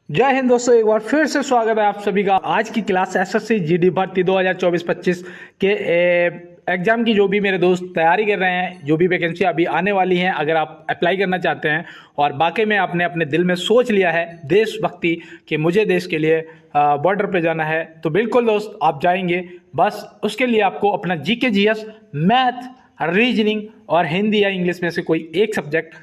जय हिंद दोस्तों, एक बार फिर से स्वागत है आप सभी का। आज की क्लास एसएससी जीडी भर्ती 2024-25 के एग्जाम की जो भी मेरे दोस्त तैयारी कर रहे हैं, जो भी वैकेंसी अभी आने वाली हैं, अगर आप अप्लाई करना चाहते हैं और वाकई में आपने अपने दिल में सोच लिया है देशभक्ति कि मुझे देश के लिए बॉर्डर पे जाना है, तो बिल्कुल दोस्त आप जाएंगे। बस उसके लिए आपको अपना जीके जीएस, मैथ, रीजनिंग और हिंदी या इंग्लिश में से कोई एक सब्जेक्ट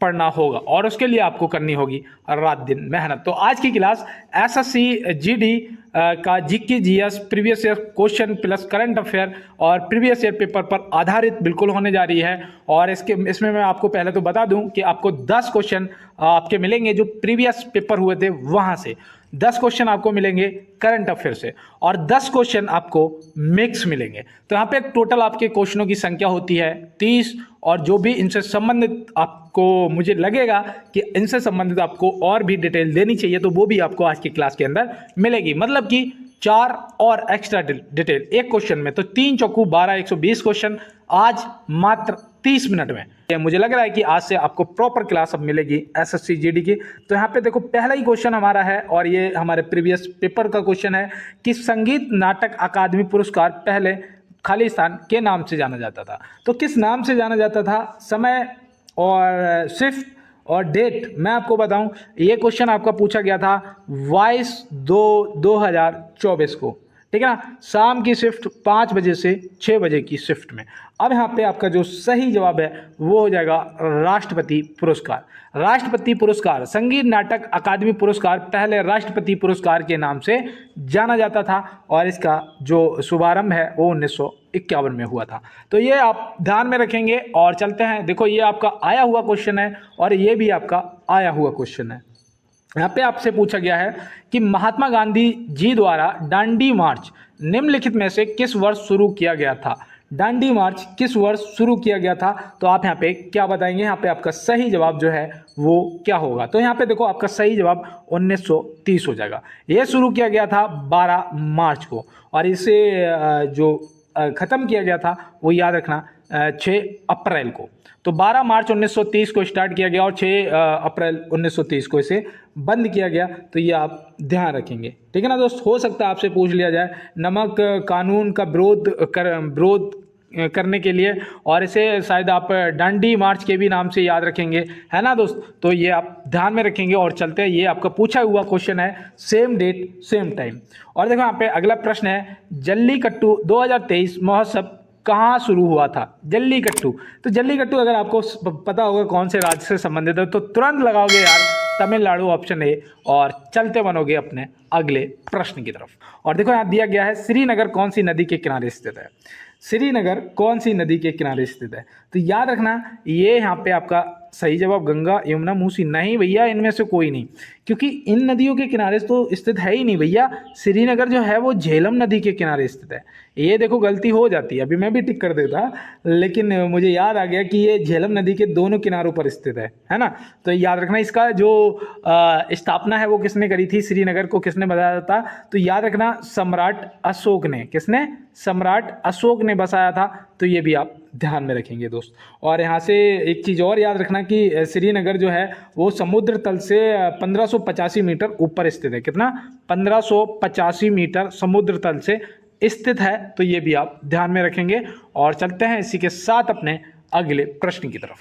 पढ़ना होगा और उसके लिए आपको करनी होगी रात दिन मेहनत। तो आज की क्लास एसएससी जीडी का GK GS previous year question plus current affair और प्रीवियस ईयर पेपर पर आधारित बिल्कुल होने जा रही है। और इसमें मैं आपको पहले तो बता दूं कि आपको 10 क्वेश्चन आपके मिलेंगे जो प्रीवियस पेपर हुए थे वहां से, 10 क्वेश्चन आपको मिलेंगे करंट अफेयर से और 10 क्वेश्चन आपको मिक्स मिलेंगे। तो यहाँ पे टोटल आपके क्वेश्चनों की संख्या होती है 30 और जो भी इनसे संबंधित आपको मुझे लगेगा कि इनसे संबंधित आपको और भी डिटेल देनी चाहिए तो वो भी आपको आज की क्लास के अंदर मिलेगी। मतलब कि 4 और एक्स्ट्रा डिटेल एक क्वेश्चन में, तो 3 चौकू 12, 120 क्वेश्चन आज मात्र 30 मिनट में। मुझे लग रहा है कि आज से आपको प्रॉपर क्लास अब मिलेगी एसएससी जीडी की। तो यहाँ पे देखो पहला ही क्वेश्चन हमारा है और ये हमारे प्रीवियस पेपर का क्वेश्चन है कि संगीत नाटक अकादमी पुरस्कार पहले खालिस्तान के नाम से जाना जाता था। तो किस नाम से जाना जाता था, समय और शिफ्ट और डेट मैं आपको बताऊं। ये क्वेश्चन आपका पूछा गया था 22/2/2024 को, ठीक है ना, शाम की शिफ्ट 5 बजे से 6 बजे की शिफ्ट में। अब यहाँ पे आपका जो सही जवाब है वो हो जाएगा राष्ट्रपति पुरस्कार। राष्ट्रपति पुरस्कार, संगीत नाटक अकादमी पुरस्कार पहले राष्ट्रपति पुरस्कार के नाम से जाना जाता था और इसका जो शुभारंभ है वो 1951 में हुआ था। तो ये आप ध्यान में रखेंगे और चलते हैं। देखो ये आपका आया हुआ क्वेश्चन है और ये भी आपका आया हुआ क्वेश्चन है। यहाँ पे आपसे पूछा गया है कि महात्मा गांधी जी द्वारा दांडी मार्च निम्नलिखित में से किस वर्ष शुरू किया गया था। दांडी मार्च किस वर्ष शुरू किया गया था, तो आप यहाँ पे क्या बताएंगे। यहाँ पे आपका सही जवाब जो है वो क्या होगा, तो यहाँ पे देखो आपका सही जवाब 1930 हो जाएगा। ये शुरू किया गया था 12 मार्च को और इसे जो खत्म किया गया था वो याद रखना 6 अप्रैल को। तो 12 मार्च 1930 को स्टार्ट किया गया और 6 अप्रैल 1930 को इसे बंद किया गया। तो ये आप ध्यान रखेंगे, ठीक है ना दोस्त। हो सकता है आपसे पूछ लिया जाए नमक कानून का विरोध करने के लिए और इसे शायद आप डांडी मार्च के भी नाम से याद रखेंगे, है ना दोस्त। तो ये आप ध्यान में रखेंगे और चलते हैं। ये आपका पूछा हुआ क्वेश्चन है, सेम डेट सेम टाइम। और देखो यहाँ पे अगला प्रश्न है, जल्लीकट्टू 2023 महोत्सव कहाँ शुरू हुआ था। जल्लीकट्टू, तो जल्लीकट्टू अगर आपको पता होगा कौन से राज्य से संबंधित है तो तुरंत लगाओगे यार तमिलनाडु ऑप्शन ए और चलते बनोगे अपने अगले प्रश्न की तरफ। और देखो यहाँ दिया गया है श्रीनगर कौन सी नदी के किनारे स्थित है। श्रीनगर कौन सी नदी के किनारे स्थित है, तो याद रखना ये यहाँ पे आपका सही जवाब गंगा यमुना मूसी नहीं भैया, इनमें से कोई नहीं, क्योंकि इन नदियों के किनारे तो स्थित है ही नहीं भैया। श्रीनगर जो है वो झेलम नदी के किनारे स्थित है। ये देखो गलती हो जाती है, अभी मैं भी टिक कर देता लेकिन मुझे याद आ गया कि ये झेलम नदी के दोनों किनारों पर स्थित है ना। तो याद रखना इसका जो स्थापना है वो किसने करी थी, श्रीनगर को किसने बनाया था, तो याद रखना सम्राट अशोक ने। किसने, सम्राट अशोक ने बसाया था। तो ये भी आप ध्यान में रखेंगे दोस्त। और यहाँ से एक चीज़ और याद रखना कि श्रीनगर जो है वो समुद्र तल से 1585 मीटर ऊपर स्थित है। कितना, 1585 मीटर समुद्र तल से स्थित है। तो ये भी आप ध्यान में रखेंगे और चलते हैं इसी के साथ अपने अगले प्रश्न की तरफ।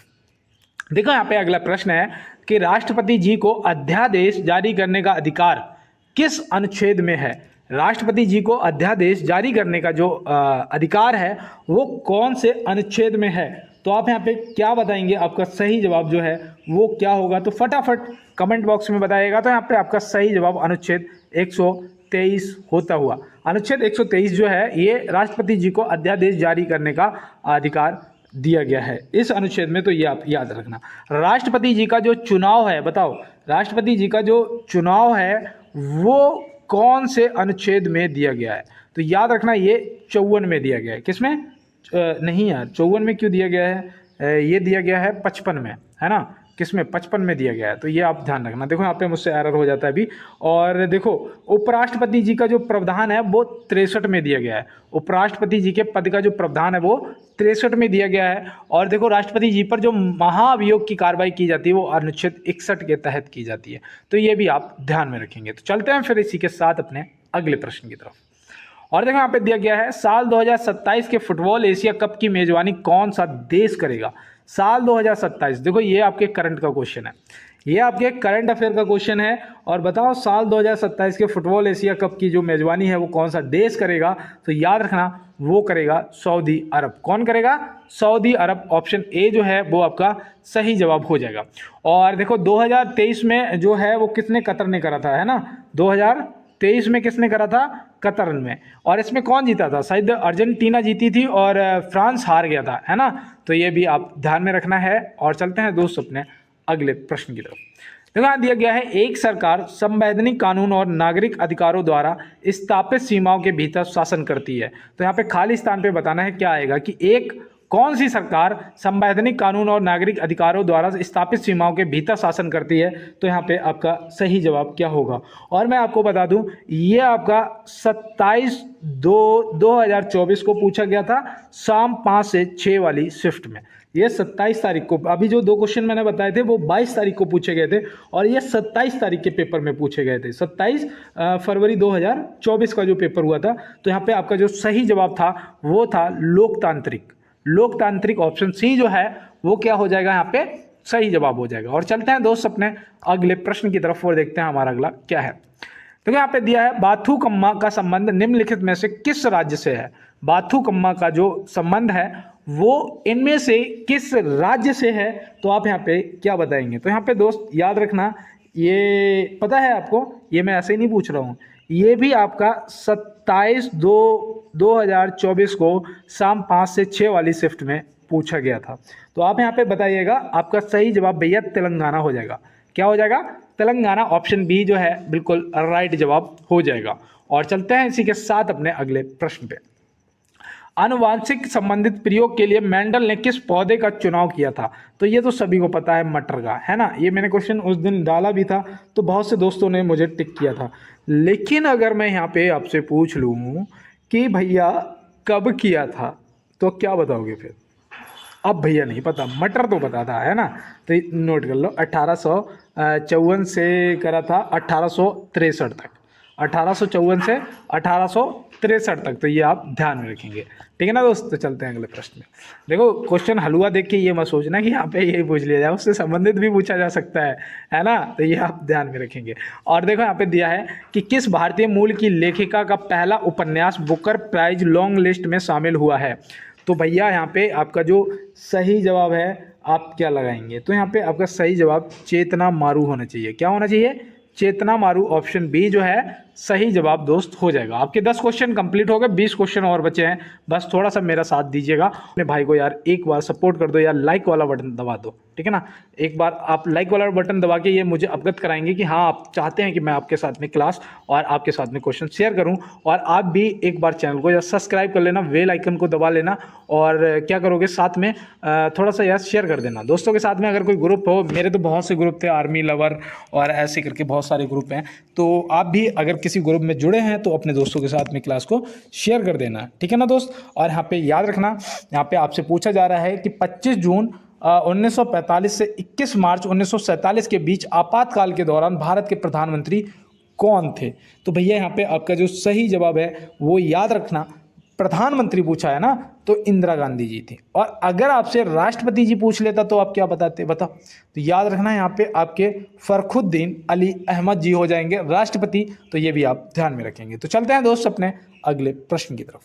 देखो यहाँ पे अगला प्रश्न है कि राष्ट्रपति जी को अध्यादेश जारी करने का अधिकार किस अनुच्छेद में है। राष्ट्रपति जी को अध्यादेश जारी करने का जो अधिकार है वो कौन से अनुच्छेद में है, तो आप यहाँ पे क्या बताएंगे। आपका सही जवाब जो है वो क्या होगा, तो फटाफट कमेंट बॉक्स में बताइएगा। तो यहाँ पे आपका सही जवाब अनुच्छेद 123 होता हुआ। अनुच्छेद 123 जो है ये राष्ट्रपति जी को अध्यादेश जारी करने का अधिकार दिया गया है इस अनुच्छेद में। तो ये आप याद रखना। राष्ट्रपति जी का जो चुनाव है, बताओ राष्ट्रपति जी का जो चुनाव है वो कौन से अनुच्छेद में दिया गया है, तो याद रखना ये 54 में दिया गया है। किसमें, नहीं यार 54 में क्यों दिया गया है, ये दिया गया है 55 में, है ना। किसमें 55 में दिया गया है, तो ये आप ध्यान रखना। देखो यहाँ पे मुझसे एरर हो जाता है अभी। और देखो उपराष्ट्रपति जी का जो प्रावधान है वो 63 में दिया गया है। उपराष्ट्रपति जी के पद का जो प्रावधान है वो 63 में दिया गया है। और देखो राष्ट्रपति जी पर जो महाभियोग की कार्रवाई की जाती है वो अनुच्छेद 61 के तहत की जाती है, तो ये भी आप ध्यान में रखेंगे। तो चलते हैं फिर इसी के साथ अपने अगले प्रश्न की तरफ। और देखो यहाँ पे दिया गया है साल 2027 के फुटबॉल एशिया कप की मेजबानी कौन सा देश करेगा। साल 2027, देखो ये आपके करंट का क्वेश्चन है, ये आपके करंट अफेयर का क्वेश्चन है। और बताओ साल 2027 के फुटबॉल एशिया कप की जो मेजबानी है वो कौन सा देश करेगा, तो याद रखना वो करेगा सऊदी अरब। कौन करेगा? Saudi Arab. ऑप्शन ए जो है वो आपका सही जवाब हो जाएगा। और देखो 2023 में जो है वो किसने, कतर ने करा था, है ना। 2023 में किसने करा था? कतर में। और इसमें कौन जीता था? शायद अर्जेंटीना जीती थी और फ्रांस हार गया था, है ना। तो ये भी आप ध्यान में रखना है। और चलते हैं दोस्त अपने अगले प्रश्न की तरफ। देखो यहाँ दिया गया है एक सरकार संवैधानिक कानून और नागरिक अधिकारों द्वारा स्थापित सीमाओं के भीतर शासन करती है। तो यहाँ पे खाली स्थान पे बताना है क्या आएगा कि एक कौन सी सरकार संवैधानिक कानून और नागरिक अधिकारों द्वारा स्थापित सीमाओं के भीतर शासन करती है। तो यहाँ पे आपका सही जवाब क्या होगा। और मैं आपको बता दूं ये आपका 27/2/2024 को पूछा गया था शाम 5 से 6 वाली शिफ्ट में। ये 27 तारीख को, अभी जो 2 क्वेश्चन मैंने बताए थे वो 22 तारीख को पूछे गए थे और ये 27 तारीख के पेपर में पूछे गए थे। 27 फरवरी 2024 का जो पेपर हुआ था। तो यहाँ पे आपका जो सही जवाब था वो था लोकतांत्रिक। लोकतांत्रिक ऑप्शन सी जो है वो क्या हो जाएगा, यहाँ पे सही जवाब हो जाएगा। और चलते हैं दोस्त अपने अगले प्रश्न की तरफ और देखते हैं हमारा अगला क्या है। तो यहाँ पे दिया है बाथुकम्मा का संबंध निम्नलिखित में से किस राज्य से है। बाथुकम्मा का जो संबंध है वो इनमें से किस राज्य से है, तो आप यहाँ पे क्या बताएंगे। तो यहाँ पे दोस्त याद रखना, ये पता है आपको, ये मैं ऐसे ही नहीं पूछ रहा हूँ, ये भी आपका 27/2/2024 को शाम 5 से 6 वाली शिफ्ट में पूछा गया था। तो आप यहाँ पे बताइएगा, आपका सही जवाब भैया तेलंगाना हो जाएगा। क्या हो जाएगा? तेलंगाना। ऑप्शन बी जो है बिल्कुल राइट जवाब हो जाएगा। और चलते हैं इसी के साथ अपने अगले प्रश्न पे। आनुवांशिक संबंधित प्रयोग के लिए मेंडल ने किस पौधे का चुनाव किया था। तो ये तो सभी को पता है, मटर का, है ना। ये मैंने क्वेश्चन उस दिन डाला भी था तो बहुत से दोस्तों ने मुझे टिक किया था। लेकिन अगर मैं यहाँ पे आपसे पूछ लूँ कि भैया कब किया था, तो क्या बताओगे फिर? अब भैया नहीं पता, मटर तो पता था, है ना। तो नोट कर लो, 1854 से करा था 1863 तक, 1854 से 1863 तक। तो ये आप ध्यान में रखेंगे, ठीक है ना दोस्त। तो चलते हैं अगले प्रश्न में। देखो क्वेश्चन हलवा देख के ये मत सोचना कि यहाँ पे यही पूछ लिया जाए, उससे संबंधित भी पूछा जा सकता है ना। तो ये आप ध्यान में रखेंगे। और देखो यहाँ पे दिया है कि किस भारतीय मूल की लेखिका का पहला उपन्यास बुकर प्राइज लॉन्ग लिस्ट में शामिल हुआ है। तो भैया यहाँ पे आपका जो सही जवाब है आप क्या लगाएंगे। तो यहाँ पे आपका सही जवाब चेतना मारू होना चाहिए। क्या होना चाहिए? चेतना मारू। ऑप्शन बी जो है सही जवाब दोस्त हो जाएगा। आपके 10 क्वेश्चन कंप्लीट हो गए, 20 क्वेश्चन और बचे हैं। बस थोड़ा सा मेरा साथ दीजिएगा। अपने भाई को यार एक बार सपोर्ट कर दो यार, लाइक वाला बटन दबा दो, ठीक है ना। एक बार आप लाइक वाला बटन दबा के ये मुझे अवगत कराएंगे कि हाँ आप चाहते हैं कि मैं आपके साथ में क्लास और आपके साथ में क्वेश्चन शेयर करूँ। और आप भी एक बार चैनल को यार सब्सक्राइब कर लेना, बेल आइकन को दबा लेना। और क्या करोगे साथ में थोड़ा सा यार शेयर कर देना दोस्तों के साथ में। अगर कोई ग्रुप हो, मेरे तो बहुत से ग्रुप थे, आर्मी लवर और ऐसे करके बहुत सारे ग्रुप हैं। तो आप भी अगर किसी ग्रुप में जुड़े हैं तो अपने दोस्तों के साथ में क्लास को शेयर कर देना, ठीक है ना दोस्त। और यहाँ पे याद रखना, यहाँ पे आपसे पूछा जा रहा है कि 25 जून 1945 से 21 मार्च 1947 के बीच आपातकाल के दौरान भारत के प्रधानमंत्री कौन थे। तो भैया यहाँ पे आपका जो सही जवाब है वो याद रखना, प्रधानमंत्री पूछा है ना तो इंदिरा गांधी जी थी। और अगर आपसे राष्ट्रपति जी पूछ लेता तो आप क्या बताते, बताओ। तो याद रखना यहाँ पे आपके फरखुद्दीन अली अहमद जी हो जाएंगे राष्ट्रपति। तो ये भी आप ध्यान में रखेंगे। तो चलते हैं दोस्त अपने अगले प्रश्न की तरफ।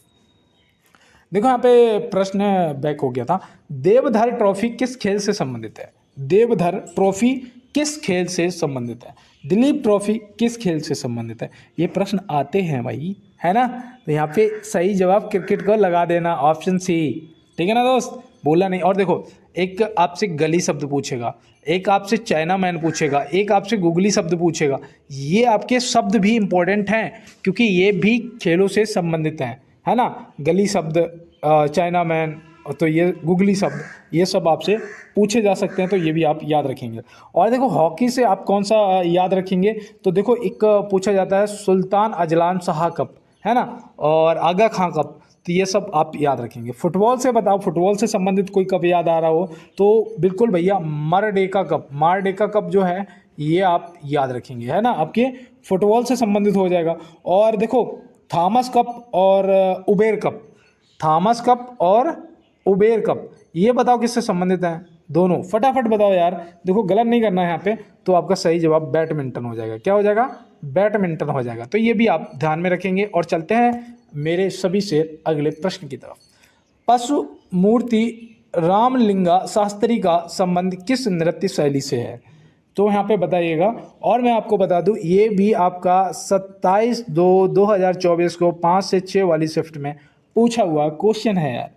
देखो यहाँ पे प्रश्न बैक हो गया था, देवधर ट्रॉफी किस खेल से संबंधित है। देवधर ट्रॉफी किस खेल से संबंधित है। दिलीप ट्रॉफी किस खेल से संबंधित है। ये प्रश्न आते हैं भाई, है ना। तो यहाँ पे सही जवाब क्रिकेट को लगा देना, ऑप्शन सी, ठीक है ना दोस्त, बोला नहीं। और देखो एक आपसे गली शब्द पूछेगा, एक आपसे चाइना मैन पूछेगा, एक आपसे गुगली शब्द पूछेगा। ये आपके शब्द भी इंपॉर्टेंट हैं क्योंकि ये भी खेलों से संबंधित हैं, है ना। गली शब्द, चाइना मैन, तो ये गुगली शब्द, ये सब आपसे पूछे जा सकते हैं, तो ये भी आप याद रखेंगे। और देखो हॉकी से आप कौन सा याद रखेंगे, तो देखो एक पूछा जाता है सुल्तान अजलान शाह कप, है ना, और आगा खां कप, तो ये सब आप याद रखेंगे। फुटबॉल से बताओ, फुटबॉल से संबंधित कोई कप याद आ रहा हो तो बिल्कुल भैया मारडेका कप, मारडेका कप जो है ये आप याद रखेंगे, है ना, आपके फुटबॉल से संबंधित हो जाएगा। और देखो थॉमस कप और उबेर कप, थॉमस कप और उबेर कप, ये बताओ किससे संबंधित हैं, दोनों फटाफट बताओ यार, देखो गलत नहीं करना है यहाँ पे। तो आपका सही जवाब बैडमिंटन हो जाएगा। क्या हो जाएगा, बैडमिंटन हो जाएगा। तो ये भी आप ध्यान में रखेंगे। और चलते हैं मेरे सभी से अगले प्रश्न की तरफ। पशु मूर्ति रामलिंगा शास्त्री का संबंध किस नृत्य शैली से है, तो यहाँ पे बताइएगा। और मैं आपको बता दूं ये भी आपका 27/2/2024 को 5 से 6 वाली शिफ्ट में पूछा हुआ क्वेश्चन है यार।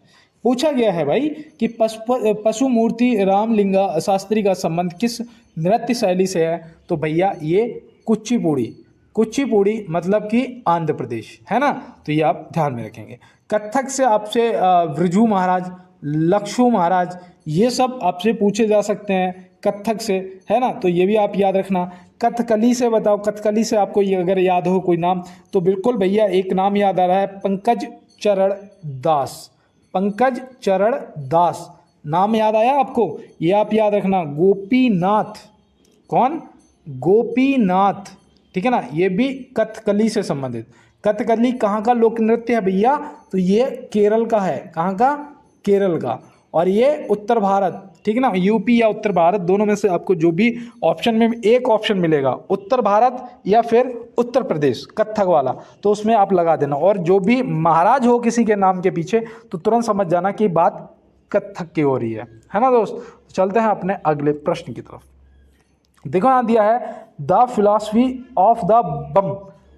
पूछा गया है भाई कि पशु मूर्ति रामलिंगा शास्त्री का संबंध किस नृत्य शैली से है, तो भैया ये कुचिपुड़ी, कुचिपुड़ी मतलब कि आंध्र प्रदेश, है ना, तो ये आप ध्यान में रखेंगे। कथक से आपसे ब्रजू महाराज, लक्षु महाराज, ये सब आपसे पूछे जा सकते हैं कथक से, है ना, तो ये भी आप याद रखना। कथकली से बताओ, कथकली से आपको ये अगर याद हो कोई नाम, तो बिल्कुल भैया एक नाम याद आ रहा है, पंकज चरण दास, पंकज चरण दास, नाम याद आया आपको, ये आप याद रखना। गोपीनाथ, कौन, गोपीनाथ, ठीक है ना, ये भी कथकली से संबंधित। कथकली कहाँ का लोक नृत्य है भैया, तो ये केरल का है, कहाँ का, केरल का। और ये उत्तर भारत, ठीक है ना, यूपी या उत्तर भारत दोनों में से आपको जो भी ऑप्शन में एक ऑप्शन मिलेगा, उत्तर भारत या फिर उत्तर प्रदेश कथक वाला, तो उसमें आप लगा देना। और जो भी महाराज हो किसी के नाम के पीछे तो तुरंत समझ जाना कि बात कथक की हो रही है ना दोस्त। चलते हैं अपने अगले प्रश्न की तरफ। देखो यहाँ दिया है द फिलॉसफी ऑफ द बम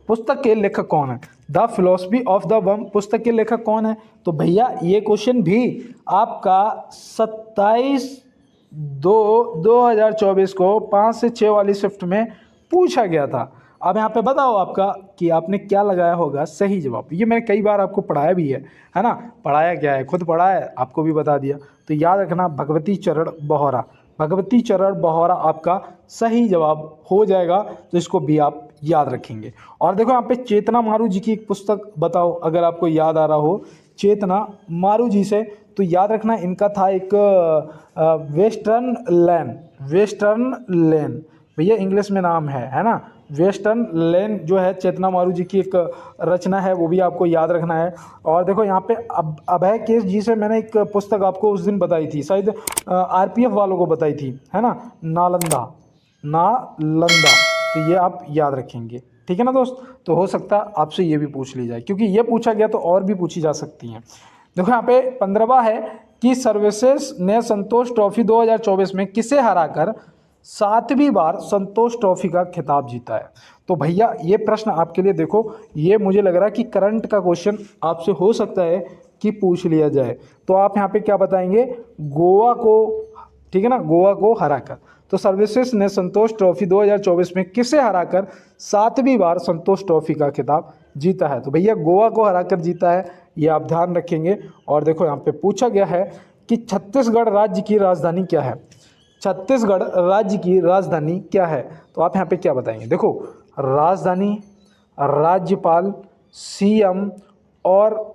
पुस्तक के लेखक कौन है, द फिलॉसफी ऑफ द बम पुस्तक के लेखक कौन है, तो भैया ये क्वेश्चन भी आपका 27/2/2024 को 5 से 6 वाली शिफ्ट में पूछा गया था। अब यहाँ पे बताओ आपका कि आपने क्या लगाया होगा सही जवाब। ये मैंने कई बार आपको पढ़ाया भी है ना, पढ़ाया क्या है, खुद पढ़ा है, आपको भी बता दिया। तो याद रखना भगवती चरण बोहरा, भगवती चरण बोहरा आपका सही जवाब हो जाएगा, तो इसको भी आप याद रखेंगे। और देखो यहाँ पे चेतना मारू जी की एक पुस्तक बताओ, अगर आपको याद आ रहा हो चेतना मारू जी से, तो याद रखना इनका था एक वेस्टर्न लैन, वेस्टर्न लैन भैया इंग्लिश में नाम है ना, वेस्टर्न लैन जो है चेतना मारू जी की एक रचना है, वो भी आपको याद रखना है। और देखो यहाँ पे अभय केश जी से मैंने एक पुस्तक आपको उस दिन बताई थी, शायद आरपीएफ वालों को बताई थी, है ना, नालंदा, नालंदा, तो ये आप याद रखेंगे, ठीक है ना दोस्त। तो हो सकता है आपसे ये भी पूछ ली जाए, क्योंकि ये पूछा गया तो और भी पूछी जा सकती हैं। देखो यहाँ पे 15वां है कि सर्विसेज ने संतोष ट्रॉफी 2024 में किसे हराकर 7वीं बार संतोष ट्रॉफी का खिताब जीता है, तो भैया ये प्रश्न आपके लिए देखो, ये मुझे लग रहा है कि करंट का क्वेश्चन आपसे हो सकता है कि पूछ लिया जाए। तो आप यहाँ पे क्या बताएंगे, गोवा को, ठीक है ना, गोवा को हराकर। तो सर्विसेज ने संतोष ट्रॉफी 2024 में किसे हराकर 7वीं बार संतोष ट्रॉफी का खिताब जीता है, तो भैया गोवा को हराकर जीता है, ये आप ध्यान रखेंगे। और देखो यहाँ पे पूछा गया है कि छत्तीसगढ़ राज्य की राजधानी क्या है, छत्तीसगढ़ राज्य की राजधानी क्या है, तो आप यहाँ पे क्या बताएंगे। देखो राजधानी, राज्यपाल, सीएम, और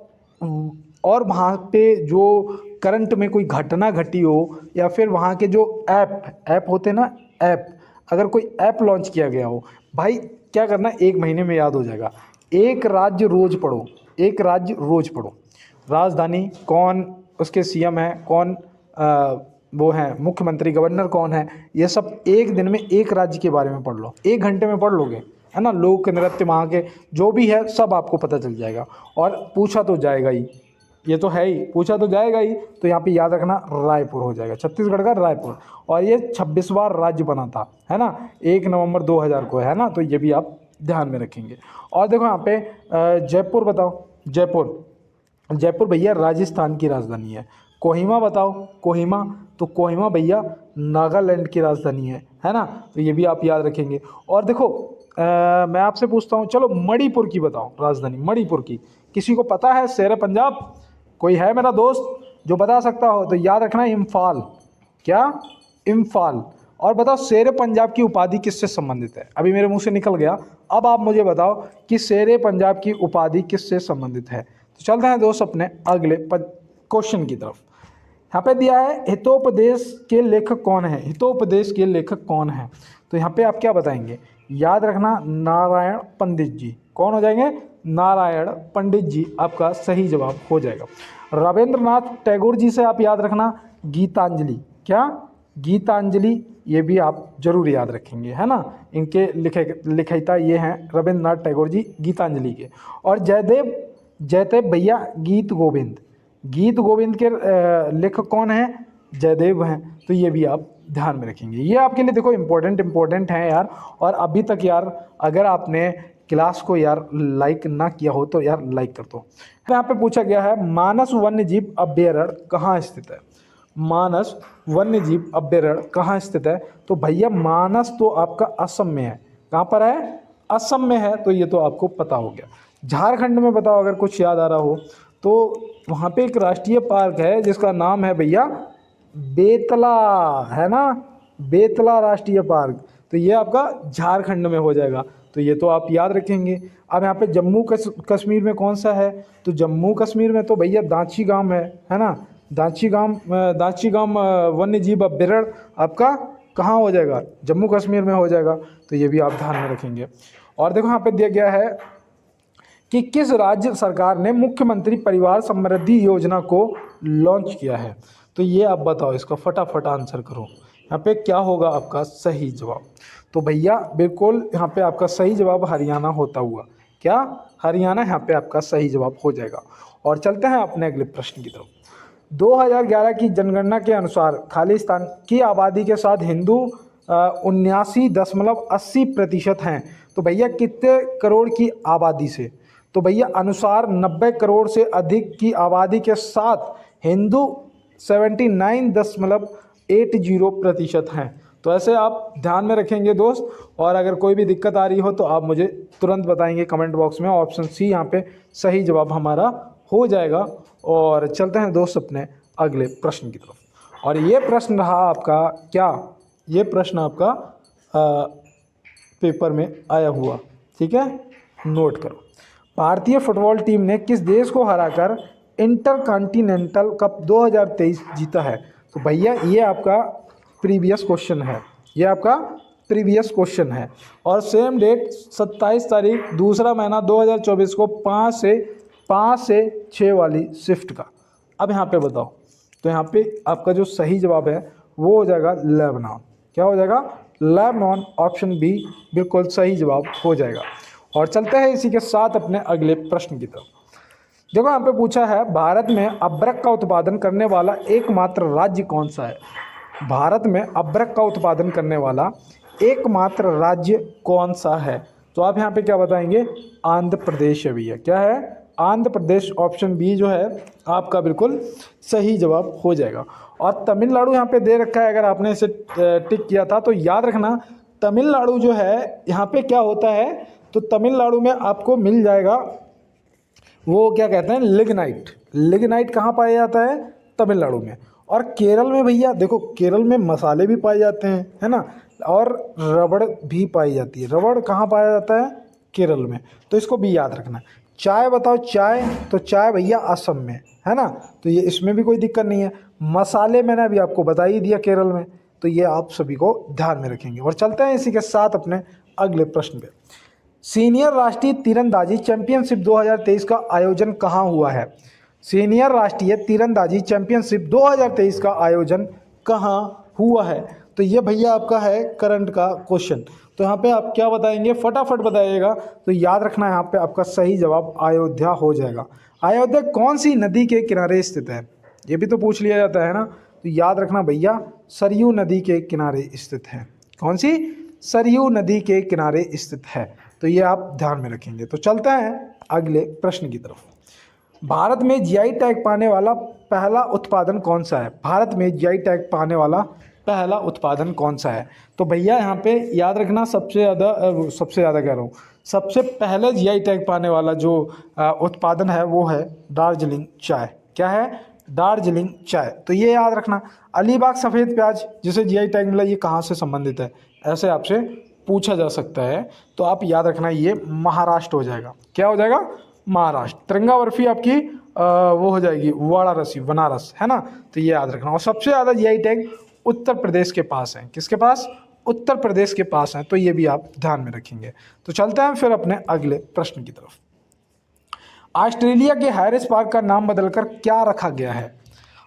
वहाँ पे जो करंट में कोई घटना घटी हो, या फिर वहाँ के जो ऐप होते हैं ना, ऐप, अगर कोई ऐप लॉन्च किया गया हो, भाई क्या करना, 1 महीने में याद हो जाएगा। एक राज्य रोज पढ़ो, एक राज्य रोज पढ़ो, राजधानी कौन, उसके सीएम है कौन, वो हैं मुख्यमंत्री, गवर्नर कौन है, ये सब एक दिन में एक राज्य के बारे में पढ़ लो, 1 घंटे में पढ़ लोगे, है ना। लोक नृत्य वहाँ के जो भी है सब आपको पता चल जाएगा। और पूछा तो जाएगा ही, ये तो है ही, पूछा तो जाएगा ही। तो यहाँ पे याद रखना रायपुर हो जाएगा, छत्तीसगढ़ का रायपुर। और ये 26वां राज्य बना था, है ना, 1 नवंबर 2000 को, है ना, तो ये भी आप ध्यान में रखेंगे। और देखो यहाँ पे जयपुर बताओ, जयपुर, जयपुर भैया राजस्थान की राजधानी है। कोहिमा बताओ, कोहिमा, तो कोहिमा भैया नागालैंड की राजधानी है ना, तो ये भी आप याद रखेंगे। और देखो मैं आपसे पूछता हूँ, चलो मणिपुर की बताओ राजधानी, मणिपुर की किसी को पता है, शेर पंजाब, कोई है मेरा दोस्त जो बता सकता हो तो याद रखना इम्फाल। क्या? इम्फाल। और बताओ शेर पंजाब की उपाधि किससे संबंधित है? अभी मेरे मुंह से निकल गया, अब आप मुझे बताओ कि शेर पंजाब की उपाधि किससे संबंधित है। तो चलते हैं दोस्त अपने अगले क्वेश्चन की तरफ। यहाँ पे दिया है हितोपदेश के लेखक कौन है? हितोपदेश के लेखक कौन है? तो यहाँ पे आप क्या बताएंगे? याद रखना नारायण पंडित जी। कौन हो जाएंगे? नारायण पंडित जी आपका सही जवाब हो जाएगा। रविंद्रनाथ टैगोर जी से आप याद रखना गीतांजलि। क्या? गीतांजलि, ये भी आप जरूर याद रखेंगे, है ना। इनके लिखिता ये हैं रविंद्रनाथ टैगोर जी गीतांजलि के। और जयदेव भैया गीत गोविंद। गीत गोविंद के लेखक कौन हैं? जयदेव हैं। तो ये भी आप ध्यान में रखेंगे। ये आपके लिए देखो इम्पोर्टेंट हैं यार। और अभी तक यार अगर आपने क्लास को यार लाइक ना किया हो तो यार लाइक कर दो। यहाँ पे पूछा गया है मानस वन्य जीव अभ्यारण्य कहाँ स्थित है? मानस वन्य जीव अभ्यारण्य कहाँ स्थित है? तो भैया मानस तो आपका असम में है। कहाँ पर है? असम में है। तो ये तो आपको पता हो गया। झारखंड में बताओ अगर कुछ याद आ रहा हो तो वहाँ पे एक राष्ट्रीय पार्क है जिसका नाम है भैया बेतला, है ना। बेतला राष्ट्रीय पार्क। तो ये आपका झारखंड में हो जाएगा। तो ये तो आप याद रखेंगे। अब यहाँ पे जम्मू कश्मीर में कौन सा है? तो जम्मू कश्मीर में तो भैया दांची गांव है ना। दांची गांव वन्य जीव अभ्यारण्य आपका कहाँ हो जाएगा? जम्मू कश्मीर में हो जाएगा। तो ये भी आप ध्यान में रखेंगे। और देखो यहाँ पे दिया गया है कि किस राज्य सरकार ने मुख्यमंत्री परिवार समृद्धि योजना को लॉन्च किया है? तो ये आप बताओ, इसका फटाफट आंसर करो। यहाँ पे क्या होगा आपका सही जवाब? तो भैया बिल्कुल यहाँ पे आपका सही जवाब हरियाणा होता हुआ। क्या? हरियाणा यहाँ पे आपका सही जवाब हो जाएगा। और चलते हैं अपने अगले प्रश्न की तरफ। 2011 की जनगणना के अनुसार खालिस्तान की आबादी के साथ हिंदू 79.80% हैं। तो भैया कितने करोड़ की आबादी से? तो भैया अनुसार 90 करोड़ से अधिक की आबादी के साथ हिंदू 79.80% हैं। तो ऐसे आप ध्यान में रखेंगे दोस्त। और अगर कोई भी दिक्कत आ रही हो तो आप मुझे तुरंत बताएंगे कमेंट बॉक्स में। ऑप्शन सी यहाँ पे सही जवाब हमारा हो जाएगा। और चलते हैं दोस्त अपने अगले प्रश्न की तरफ। और ये प्रश्न रहा आपका क्या? ये प्रश्न आपका पेपर में आया हुआ, ठीक है, नोट करो। भारतीय फुटबॉल टीम ने किस देश को हराकर इंटरकॉन्टिनेंटल कप 2023 जीता है? तो भैया ये आपका प्रीवियस क्वेश्चन है। ये आपका प्रीवियस क्वेश्चन है। और सेम डेट 27 तारीख दूसरा महीना 2024 को 5 से 6 वाली शिफ्ट का। अब यहाँ पे बताओ। तो यहाँ पे आपका जो सही जवाब है वो हो जाएगा लेबनान। क्या हो जाएगा? लेबनान। ऑप्शन बी बिल्कुल सही जवाब हो जाएगा। और चलते हैं इसी के साथ अपने अगले प्रश्न की तरफ। देखो यहाँ पे पूछा है भारत में अब्रक का उत्पादन करने वाला एकमात्र राज्य कौन सा है? भारत में अब्रक का उत्पादन करने वाला एकमात्र राज्य कौन सा है? तो आप यहाँ पे क्या बताएंगे? आंध्र प्रदेश है भैया। क्या है? आंध्र प्रदेश। ऑप्शन बी जो है आपका बिल्कुल सही जवाब हो जाएगा। और तमिलनाडु यहाँ पे दे रखा है, अगर आपने इसे टिक किया था तो याद रखना तमिलनाडु जो है यहाँ पे क्या होता है? तो तमिलनाडु में आपको मिल जाएगा वो क्या कहते हैं लिग्नाइट। लिग्नाइट कहाँ पाया जाता है? तमिलनाडु में। और केरल में भैया देखो, केरल में मसाले भी पाए जाते हैं, है ना। और रबड़ भी पाई जाती है। रबड़ कहाँ पाया जाता है? केरल में। तो इसको भी याद रखना। चाय बताओ, चाय। तो चाय भैया असम में, है ना। तो ये इसमें भी कोई दिक्कत नहीं है। मसाले मैंने अभी आपको बता ही दिया केरल में। तो ये आप सभी को ध्यान में रखेंगे। और चलते हैं इसी के साथ अपने अगले प्रश्न पे। सीनियर राष्ट्रीय तीरंदाजी चैंपियनशिप 2023 का आयोजन कहाँ हुआ है? सीनियर राष्ट्रीय तीरंदाजी चैंपियनशिप 2023 का आयोजन कहाँ हुआ है? तो ये भैया आपका है करंट का क्वेश्चन। तो यहाँ पे आप क्या बताएंगे? फटाफट बताइएगा। तो याद रखना यहाँ पे आपका सही जवाब अयोध्या हो जाएगा। अयोध्या कौन सी नदी के किनारे स्थित है? ये भी तो पूछ लिया जाता है ना। तो याद रखना भैया सरयू नदी के किनारे स्थित है। कौन सी? सरयू नदी के किनारे स्थित है। तो ये आप ध्यान में रखेंगे। तो चलते हैं अगले प्रश्न की तरफ। भारत में जीआई टैग पाने वाला पहला उत्पादन कौन सा है? भारत में जीआई टैग पाने वाला पहला उत्पादन कौन सा है? तो भैया यहाँ पे याद रखना सबसे ज़्यादा कह रहा हूँ, सबसे पहले जीआई टैग पाने वाला जो उत्पादन है वो है दार्जिलिंग चाय। क्या है? दार्जिलिंग चाय, तो ये याद रखना। अलीबाग सफ़ेद प्याज जिसे जीआई टैग मिला, ये कहाँ से संबंधित है, ऐसे आपसे पूछा जा सकता है। तो आप याद रखना ये महाराष्ट्र हो जाएगा। क्या हो जाएगा, महाराष्ट्र। तिरंगा बर्फी आपकी वो हो जाएगी वाराणसी, बनारस, है ना। तो ये याद रखना। और सबसे ज़्यादा जीआई टैग उत्तर प्रदेश के पास है। किसके पास, उत्तर प्रदेश के पास है। तो ये भी आप ध्यान में रखेंगे। तो चलते हैं फिर अपने अगले प्रश्न की तरफ। ऑस्ट्रेलिया के हैरिस पार्क का नाम बदलकर क्या रखा गया है।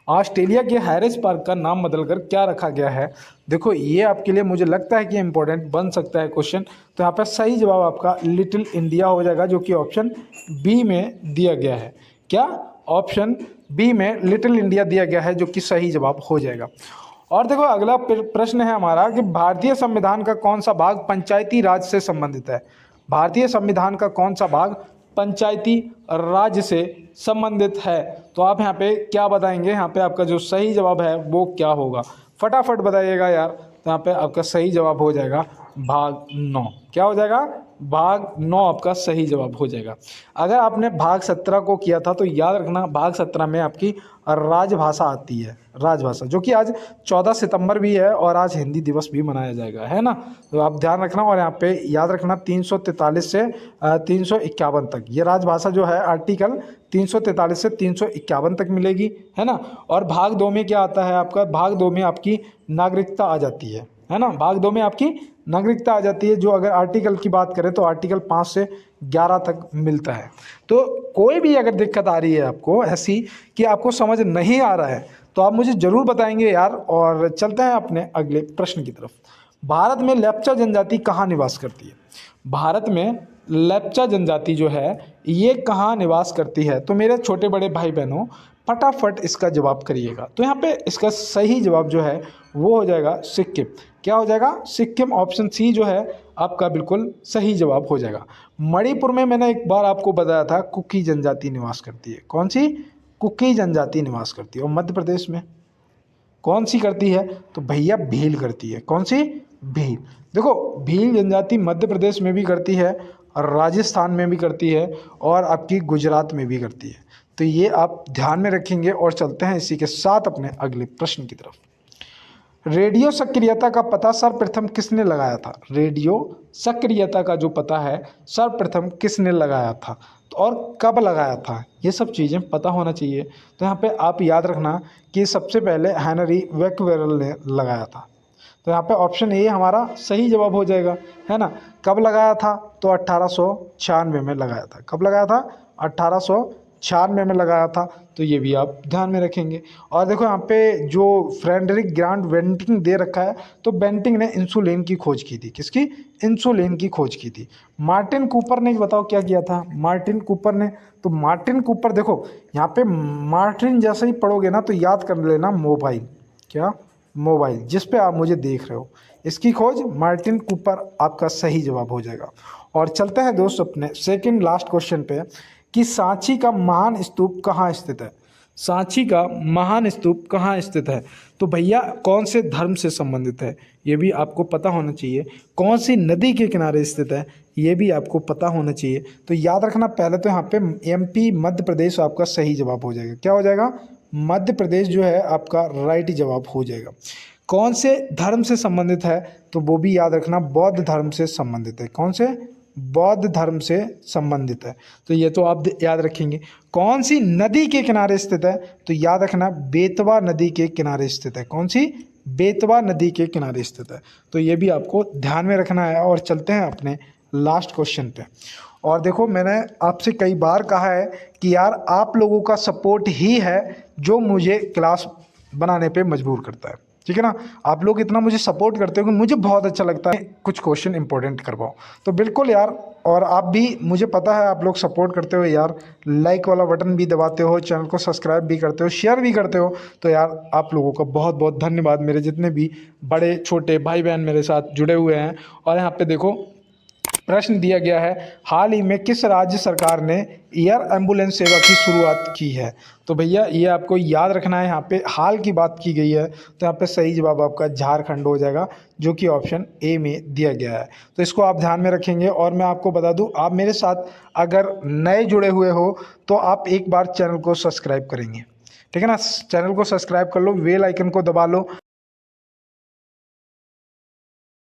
ऑस्ट्रेलिया के हैरिस पार्क का नाम बदलकर क्या रखा गया है। देखो ये आपके लिए मुझे लगता है कि इंपॉर्टेंट बन सकता है क्वेश्चन। तो यहाँ पर सही जवाब आपका लिटिल इंडिया हो जाएगा, जो कि ऑप्शन बी में दिया गया है। क्या, ऑप्शन बी में लिटिल इंडिया दिया गया है, जो कि सही जवाब हो जाएगा। और देखो अगला प्रश्न है हमारा कि भारतीय संविधान का कौन सा भाग पंचायती राज से संबंधित है। भारतीय संविधान का कौन सा भाग पंचायती राज से संबंधित है। तो आप यहाँ पे क्या बताएंगे, यहाँ पे आपका जो सही जवाब है वो क्या होगा, फटाफट बताइएगा यार। तो यहाँ पे आपका सही जवाब हो जाएगा भाग 9। क्या हो जाएगा, भाग 9 आपका सही जवाब हो जाएगा। अगर आपने भाग 17 को किया था तो याद रखना भाग 17 में आपकी राजभाषा आती है, राजभाषा, जो कि आज 14 सितंबर भी है और आज हिंदी दिवस भी मनाया जाएगा, है ना। तो आप ध्यान रखना। और यहाँ पे याद रखना 343 से 351 तक ये राजभाषा जो है आर्टिकल 343 से 351 तक मिलेगी, है ना। और भाग 2 में क्या आता है आपका, भाग 2 में आपकी नागरिकता आ जाती है ना। भाग 2 में आपकी नागरिकता आ जाती है, जो अगर आर्टिकल की बात करें तो आर्टिकल 5 से 11 तक मिलता है। तो कोई भी अगर दिक्कत आ रही है आपको ऐसी कि आपको समझ नहीं आ रहा है तो आप मुझे ज़रूर बताएंगे यार। और चलते हैं अपने अगले प्रश्न की तरफ। भारत में लेप्चा जनजाति कहाँ निवास करती है। भारत में लेप्चा जनजाति जो है ये कहाँ निवास करती है। तो मेरे छोटे बड़े भाई बहनों फटाफट इसका जवाब करिएगा। तो यहाँ पे इसका सही जवाब जो है वो हो जाएगा सिक्किम। क्या हो जाएगा, सिक्किम। ऑप्शन सी जो है आपका बिल्कुल सही जवाब हो जाएगा। मणिपुर में मैंने एक बार आपको बताया था कुकी जनजाति निवास करती है। कौन सी, कुकी जनजाति निवास करती है। और मध्य प्रदेश में कौन सी करती है, तो भैया भील करती है। कौन सी, भील। देखो भील जनजाति मध्य प्रदेश में भी करती है, राजस्थान में भी करती है और आपकी गुजरात में भी करती है। तो ये आप ध्यान में रखेंगे। और चलते हैं इसी के साथ अपने अगले प्रश्न की तरफ। रेडियो सक्रियता का पता सर्वप्रथम किसने लगाया था। रेडियो सक्रियता का जो पता है सर्वप्रथम किसने लगाया था और कब लगाया था, ये सब चीज़ें पता होना चाहिए। तो यहाँ पे आप याद रखना कि सबसे पहले हेनरी बैक्वेरेल ने लगाया था। तो यहाँ पे ऑप्शन ए हमारा सही जवाब हो जाएगा, है ना। कब लगाया था, तो 1896 में लगाया था। कब लगाया था, 1896 में लगाया था। तो ये भी आप ध्यान में रखेंगे। और देखो यहाँ पे जो फ्रेडरिक ग्रांट बेंटिंग दे रखा है, तो बेंटिंग ने इंसुलिन की खोज की थी। किसकी, इंसुलिन की खोज की थी। मार्टिन कूपर ने बताओ क्या किया था, मार्टिन कूपर ने। तो मार्टिन कूपर देखो यहाँ पे मार्टिन जैसे ही पढ़ोगे ना तो याद कर लेना मोबाइल। क्या, मोबाइल, जिस पे आप मुझे देख रहे हो, इसकी खोज मार्टिन कूपर आपका सही जवाब हो जाएगा। और चलते हैं दोस्त अपने सेकंड लास्ट क्वेश्चन पे कि सांची का महान स्तूप कहाँ स्थित है। सांची का महान स्तूप कहाँ स्थित है। तो भैया कौन से धर्म से संबंधित है, ये भी आपको पता होना चाहिए। कौन सी नदी के किनारे स्थित है, ये भी आपको पता होना चाहिए। तो याद रखना पहले तो यहाँ पे एमपी मध्य प्रदेश आपका सही जवाब हो जाएगा। क्या हो जाएगा, मध्य प्रदेश जो है आपका राइट जवाब हो जाएगा। कौन से धर्म से संबंधित है, तो वो भी याद रखना बौद्ध धर्म से संबंधित है। कौन से, बौद्ध धर्म से संबंधित है। तो ये तो आप याद रखेंगे। कौन सी नदी के किनारे स्थित है, तो याद रखना बेतवा नदी के किनारे स्थित है। कौन सी, बेतवा नदी के किनारे स्थित है। तो ये भी आपको ध्यान में रखना है। और चलते हैं अपने लास्ट क्वेश्चन पे। और देखो मैंने आपसे कई बार कहा है कि यार आप लोगों का सपोर्ट ही है जो मुझे क्लास बनाने पे मजबूर करता है, ठीक है ना। आप लोग इतना मुझे सपोर्ट करते हो कि मुझे बहुत अच्छा लगता है कुछ क्वेश्चन इंपॉर्टेंट करवाओ। तो बिल्कुल यार, और आप भी, मुझे पता है आप लोग सपोर्ट करते हो यार, लाइक वाला बटन भी दबाते हो, चैनल को सब्सक्राइब भी करते हो, शेयर भी करते हो। तो यार आप लोगों का बहुत बहुत धन्यवाद। मेरे जितने भी बड़े छोटे भाई बहन मेरे साथ जुड़े हुए हैं। और यहाँ पे देखो प्रश्न दिया गया है, हाल ही में किस राज्य सरकार ने एयर एम्बुलेंस सेवा की शुरुआत की है। तो भैया ये आपको याद रखना है, यहाँ पे हाल की बात की गई है। तो यहाँ पे सही जवाब आपका झारखंड हो जाएगा, जो कि ऑप्शन ए में दिया गया है। तो इसको आप ध्यान में रखेंगे। और मैं आपको बता दूं, आप मेरे साथ अगर नए जुड़े हुए हो तो आप एक बार चैनल को सब्सक्राइब करेंगे। ठीक है ना। चैनल को सब्सक्राइब कर लो, बेल आइकन को दबा लो।